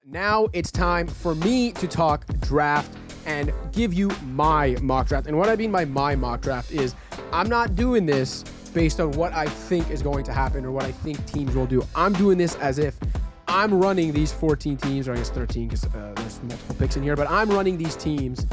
Now it's time for me to talk draft and give you my mock draft. And what I mean by my mock draft is I'm not doing this based on what I think is going to happen or what I think teams will do. I'm doing this as if I'm running these 14 teams, or I guess 13 because there's multiple picks in here, but I'm running these teams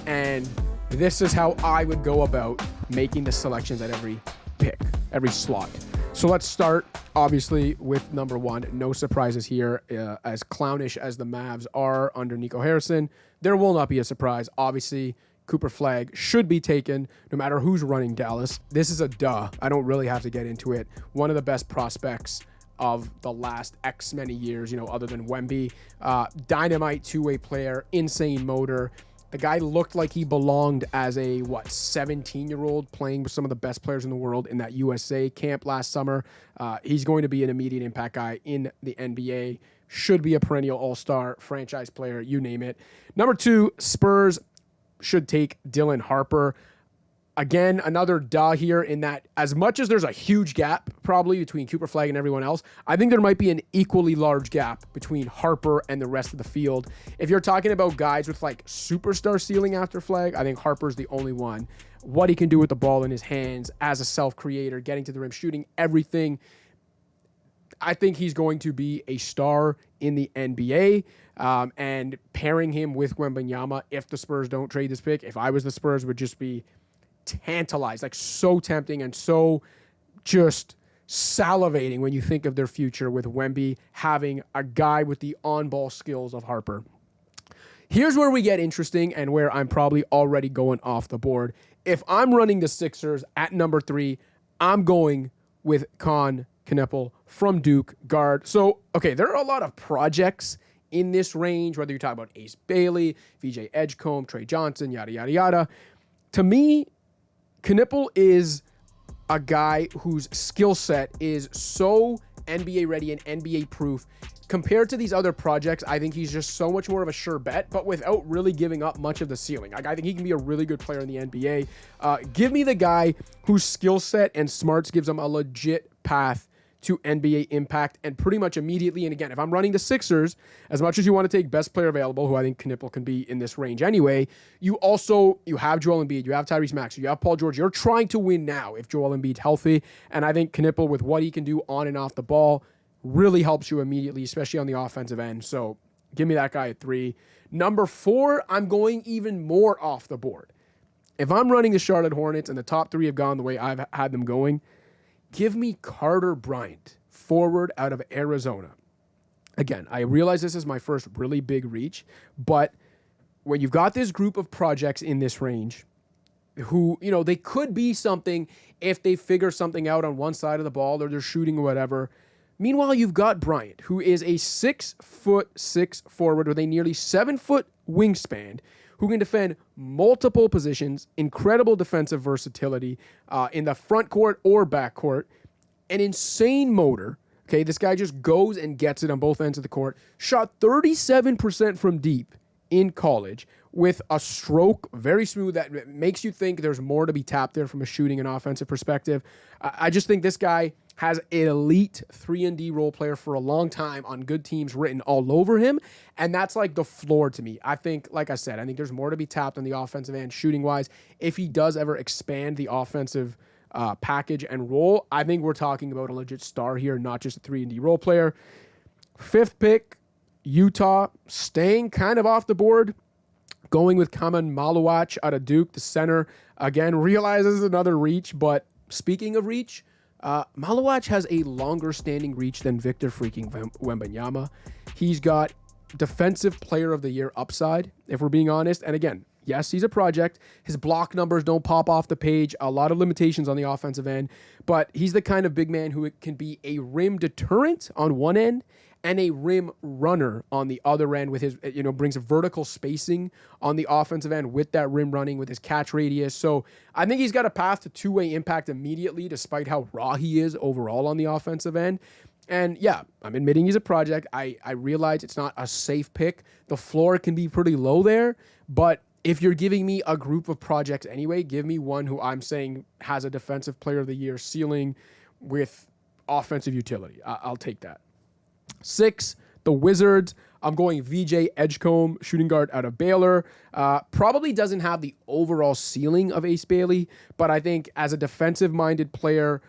and this is how I would go about making the selections at every pick, every slot. So let's start, obviously, with number one. No surprises here. As clownish as the Mavs are under Nico Harrison, there will not be a surprise. Obviously, Cooper Flagg should be taken no matter who's running Dallas. This is a duh. I don't really have to get into it. One of the best prospects of the last X many years, other than Wemby. Dynamite two-way player, insane motor. The guy looked like he belonged as a, 17-year-old playing with some of the best players in the world in that USA camp last summer. He's going to be an immediate impact guy in the NBA. Should be a perennial all-star, franchise player, you name it. Number two, Spurs should take Dylan Harper. Again, another duh here in that as much as there's a huge gap probably between Cooper Flagg and everyone else, I think there might be an equally large gap between Harper and the rest of the field. If you're talking about guys with like superstar ceiling after Flagg, I think Harper's the only one. What he can do with the ball in his hands as a self-creator, getting to the rim, shooting everything. I think he's going to be a star in the NBA. And pairing him with Wembanyama, if the Spurs don't trade this pick, if I was the Spurs, would just be tantalized, like so tempting and so just salivating when you think of their future with Wemby having a guy with the on-ball skills of Harper. Here's where we get interesting and where I'm probably already going off the board. If I'm running the Sixers at number 3, I'm going with Con Kneppel from Duke, guard. So, okay, there are a lot of projects in this range, whether you're talking about Ace Bailey, VJ Edgecombe, Trey Johnson, yada, yada, yada. To me, Kneppel is a guy whose skill set is so NBA ready and NBA proof. Compared to these other projects, I think he's just so much more of a sure bet, but without really giving up much of the ceiling. Like, I think he can be a really good player in the NBA. Give me the guy whose skill set and smarts gives him a legit path to NBA impact and pretty much immediately. And again, if I'm running the Sixers, as much as you want to take best player available, who I think Kneppel can be in this range anyway, you have Joel Embiid, you have Tyrese Maxey, you have Paul George. You're trying to win now if Joel Embiid's healthy. And I think Kneppel, with what he can do on and off the ball, really helps you immediately, especially on the offensive end. So give me that guy at 3. Number 4, I'm going even more off the board. If I'm running the Charlotte Hornets and the top 3 have gone the way I've had them going, give me Carter Bryant, forward out of Arizona. Again, I realize this is my first really big reach, but when you've got this group of projects in this range who, they could be something if they figure something out on one side of the ball or they're shooting or whatever. Meanwhile, you've got Bryant, who is a 6'6" forward with a nearly 7-foot wingspan, who can defend multiple positions, incredible defensive versatility in the front court or back court, an insane motor. Okay, this guy just goes and gets it on both ends of the court. Shot 37% from deep in college with a stroke very smooth that makes you think there's more to be tapped there from a shooting and offensive perspective. I just think this guy has an elite 3-and-D role player for a long time on good teams written all over him, and that's like the floor to me. I think, like I said, I think there's more to be tapped on the offensive end shooting-wise. If he does ever expand the offensive package and role, I think we're talking about a legit star here, not just a 3-and-D role player. 5th pick, Utah, staying kind of off the board, going with Kaman Maluach out of Duke, the center. Again, realizes another reach, but speaking of reach, Maluach has a longer standing reach than Victor freaking Wembanyama. He's got defensive player of the year upside, if we're being honest. And again, yes, he's a project. His block numbers don't pop off the page. A lot of limitations on the offensive end, but he's the kind of big man who can be a rim deterrent on one end and a rim runner on the other end with his, brings a vertical spacing on the offensive end with that rim running, with his catch radius. So I think he's got a path to two-way impact immediately, despite how raw he is overall on the offensive end. And yeah, I'm admitting he's a project. I realize it's not a safe pick. The floor can be pretty low there, but if you're giving me a group of projects anyway, give me one who I'm saying has a defensive player of the year ceiling with offensive utility. I'll take that. 6, the Wizards. I'm going VJ Edgecombe, shooting guard out of Baylor. Probably doesn't have the overall ceiling of Ace Bailey, but I think as a defensive-minded player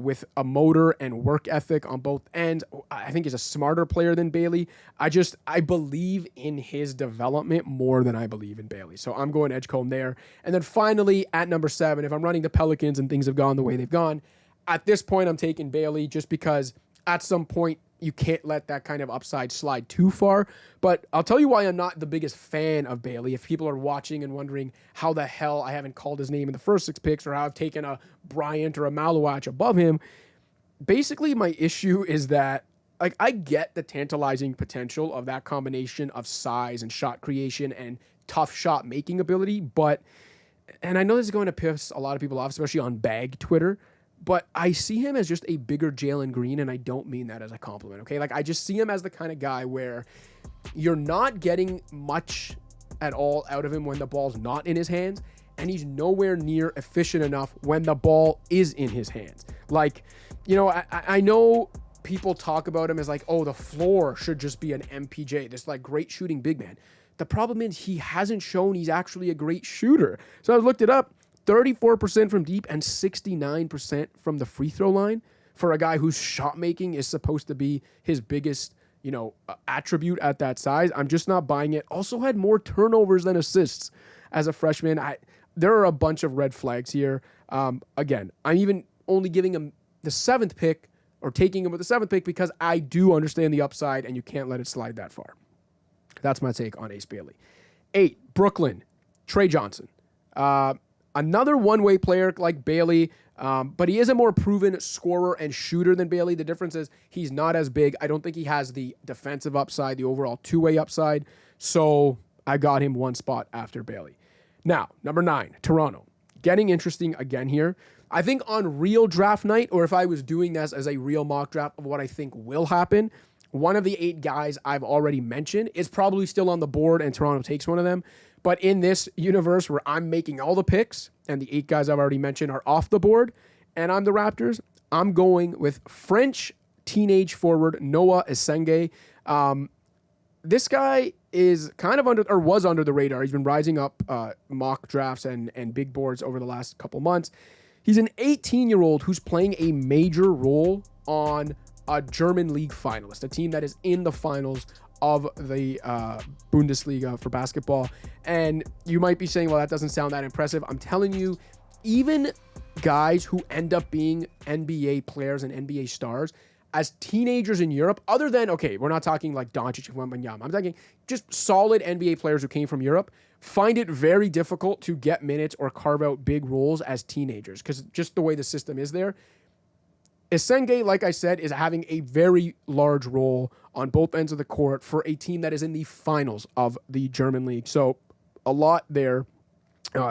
with a motor and work ethic on both ends, I think he's a smarter player than Bailey. I believe in his development more than I believe in Bailey. So I'm going Edgecombe there. And then finally, at number 7, if I'm running the Pelicans and things have gone the way they've gone, at this point I'm taking Bailey just because at some point you can't let that kind of upside slide too far. But I'll tell you why I'm not the biggest fan of Bailey. If people are watching and wondering how the hell I haven't called his name in the first 6 picks or how I've taken a Bryant or a Malouach above him, basically my issue is that like I get the tantalizing potential of that combination of size and shot creation and tough shot making ability, and I know this is going to piss a lot of people off, especially on bag Twitter, but I see him as just a bigger Jalen Green, and I don't mean that as a compliment, okay? Like, I just see him as the kind of guy where you're not getting much at all out of him when the ball's not in his hands, and he's nowhere near efficient enough when the ball is in his hands. Like, you know, I know people talk about him as like, oh, the floor should just be an MPJ, this like great shooting big man. The problem is he hasn't shown he's actually a great shooter. So I looked it up. 34% from deep and 69% from the free throw line for a guy whose shot making is supposed to be his biggest, attribute at that size. I'm just not buying it. Also had more turnovers than assists as a freshman. There are a bunch of red flags here. Again, I'm even only giving him the 7th pick or taking him with the 7th pick because I do understand the upside and you can't let it slide that far. That's my take on Ace Bailey. 8, Brooklyn, Trey Johnson. Another one-way player like Bailey, but he is a more proven scorer and shooter than Bailey. The difference is he's not as big. I don't think he has the defensive upside, the overall two-way upside. So I got him 1 spot after Bailey. Now, number 9, Toronto. Getting interesting again here. I think on real draft night, or if I was doing this as a real mock draft of what I think will happen, one of the 8 guys I've already mentioned is probably still on the board and Toronto takes one of them. But in this universe where I'm making all the picks and the 8 guys I've already mentioned are off the board and I'm the Raptors, I'm going with French teenage forward Noah Esenge. This guy is kind of was under the radar. He's been rising up mock drafts and big boards over the last couple months. He's an 18-year-old who's playing a major role on a German league finalist, a team that is in the finals of the Bundesliga for basketball. And you might be saying, well, that doesn't sound that impressive. I'm telling you, even guys who end up being NBA players and NBA stars as teenagers in Europe, other than, okay, we're not talking like Doncic and Wembanyama. I'm talking just solid NBA players who came from Europe, find it very difficult to get minutes or carve out big roles as teenagers because just the way the system is there. Esenge, like I said, is having a very large role on both ends of the court for a team that is in the finals of the German league. So a lot there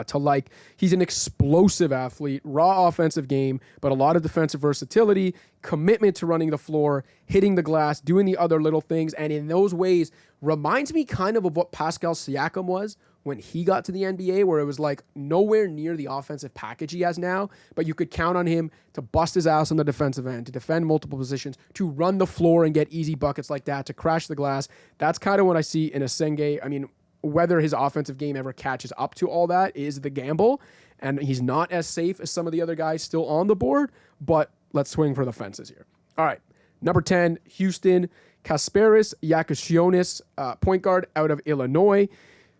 to like. He's an explosive athlete, raw offensive game, but a lot of defensive versatility, commitment to running the floor, hitting the glass, doing the other little things. And in those ways, reminds me kind of what Pascal Siakam was when he got to the NBA, where it was like nowhere near the offensive package he has now, but you could count on him to bust his ass on the defensive end, to defend multiple positions, to run the floor and get easy buckets like that, to crash the glass. That's kind of what I see in Esenge. I mean, whether his offensive game ever catches up to all that is the gamble, and he's not as safe as some of the other guys still on the board, but let's swing for the fences here. All right, number 10, Houston, Kasparis Yakashionis, point guard out of Illinois.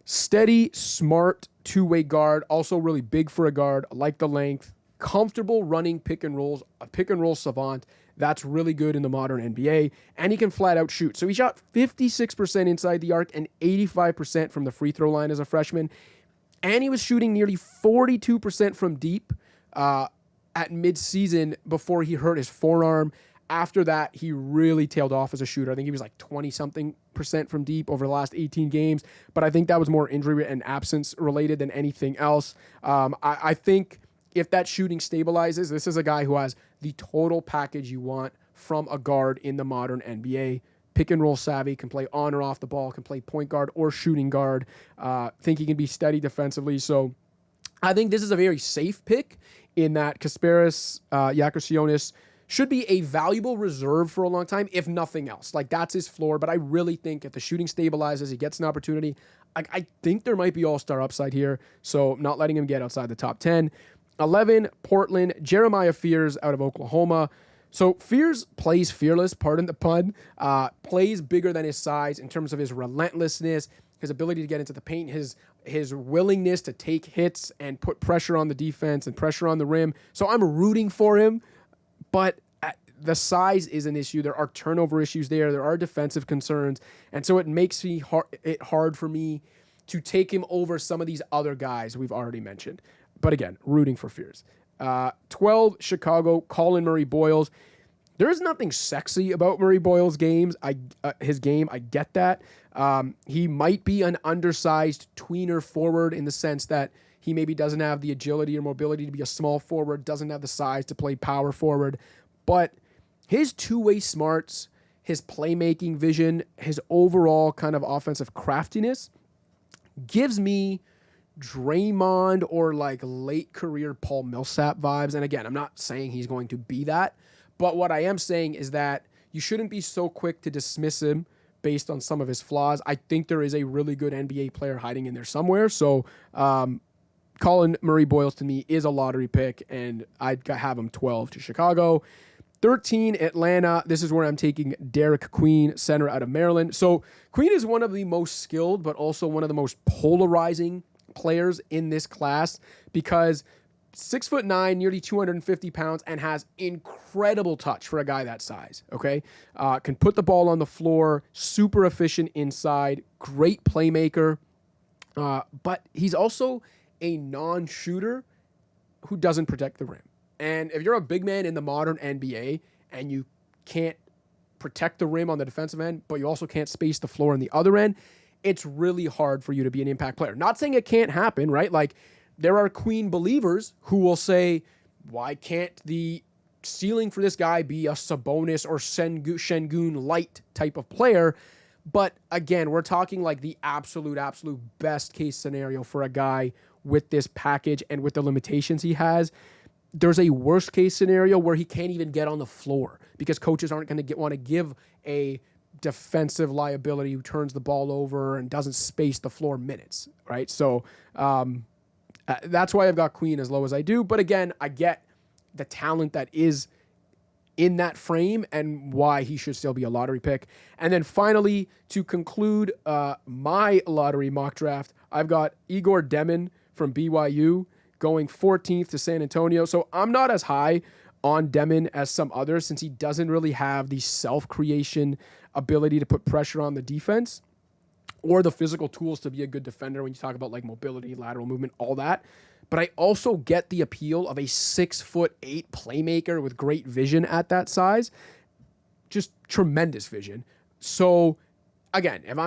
Steady, smart, two-way guard, also really big for a guard. I like the length, comfortable running pick and rolls, a pick and roll savant. That's really good in the modern NBA, and he can flat out shoot. So he shot 56% inside the arc and 85% from the free throw line as a freshman, and he was shooting nearly 42% from deep at mid-season before he hurt his forearm. After that, he really tailed off as a shooter. I think he was like 20-something% from deep over the last 18 games, but I think that was more injury and absence related than anything else. I think if that shooting stabilizes, this is a guy who has the total package you want from a guard in the modern NBA. Pick and roll savvy, can play on or off the ball, can play point guard or shooting guard. Think he can be steady defensively. So I think this is a very safe pick in that Kasparis Yakashionis should be a valuable reserve for a long time, if nothing else. Like, that's his floor. But I really think if the shooting stabilizes, he gets an opportunity. I think there might be all-star upside here. So I'm not letting him get outside the top 10. 11, Portland, Jeremiah Fears out of Oklahoma. So Fears plays fearless, pardon the pun, plays bigger than his size in terms of his relentlessness, his ability to get into the paint, his willingness to take hits and put pressure on the defense and pressure on the rim. So I'm rooting for him, but the size is an issue. There are turnover issues there. There are defensive concerns. And so it makes it hard for me to take him over some of these other guys we've already mentioned. But again, rooting for Fears. 12, Chicago, Colin Murray-Boyles. There is nothing sexy about Murray Boyles' his game. I get that. He might be an undersized tweener forward in the sense that he maybe doesn't have the agility or mobility to be a small forward, doesn't have the size to play power forward. But his two-way smarts, his playmaking vision, his overall kind of offensive craftiness gives me Draymond or like late career Paul Millsap vibes. And again, I'm not saying he's going to be that, but what I am saying is that you shouldn't be so quick to dismiss him based on some of his flaws. I think there is a really good NBA player hiding in there somewhere. So Colin Murray-Boyles to me is a lottery pick, and I'd have him 12 to Chicago. 13, Atlanta. This is where I'm taking Derek Queen, center out of Maryland. So Queen is one of the most skilled, but also one of the most polarizing players in this class because 6'9", nearly 250 pounds, and has incredible touch for a guy that size, okay? Can put the ball on the floor, super efficient inside, great playmaker, but he's also a non-shooter who doesn't protect the rim. And if you're a big man in the modern NBA and you can't protect the rim on the defensive end, but you also can't space the floor on the other end, it's really hard for you to be an impact player. Not saying it can't happen, right? Like, there are Queen believers who will say, why can't the ceiling for this guy be a Sabonis or Şengün light type of player? But again, we're talking like the absolute best case scenario for a guy with this package and with the limitations he has. There's a worst case scenario where he can't even get on the floor because coaches aren't going to want to give a defensive liability who turns the ball over and doesn't space the floor minutes, right? So that's why I've got Queen as low as I do. But again, I get the talent that is in that frame and why he should still be a lottery pick. And then finally, to conclude my lottery mock draft, I've got Igor Demin from BYU going 14th to San Antonio. So I'm not as high on Demin as some others since he doesn't really have the self-creation ability to put pressure on the defense or the physical tools to be a good defender when you talk about like mobility, lateral movement, all that. But I also get the appeal of a 6'8" playmaker with great vision at that size. Just tremendous vision. So again, if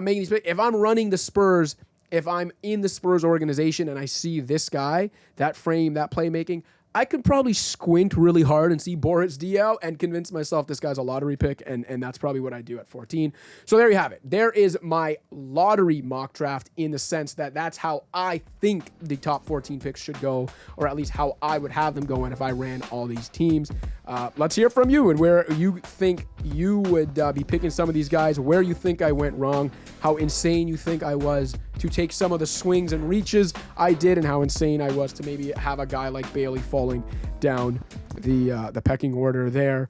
I'm running the Spurs, if I'm in the Spurs organization and I see this guy, that frame, that playmaking, I could probably squint really hard and see Boris Diaw and convince myself this guy's a lottery pick, and that's probably what I do at 14. So there you have it. There is my lottery mock draft in the sense that that's how I think the top 14 picks should go, or at least how I would have them going if I ran all these teams. Let's hear from you and where you think you would be picking some of these guys, where you think I went wrong, how insane you think I was to take some of the swings and reaches I did, and how insane I was to maybe have a guy like Bailey falling down the pecking order there.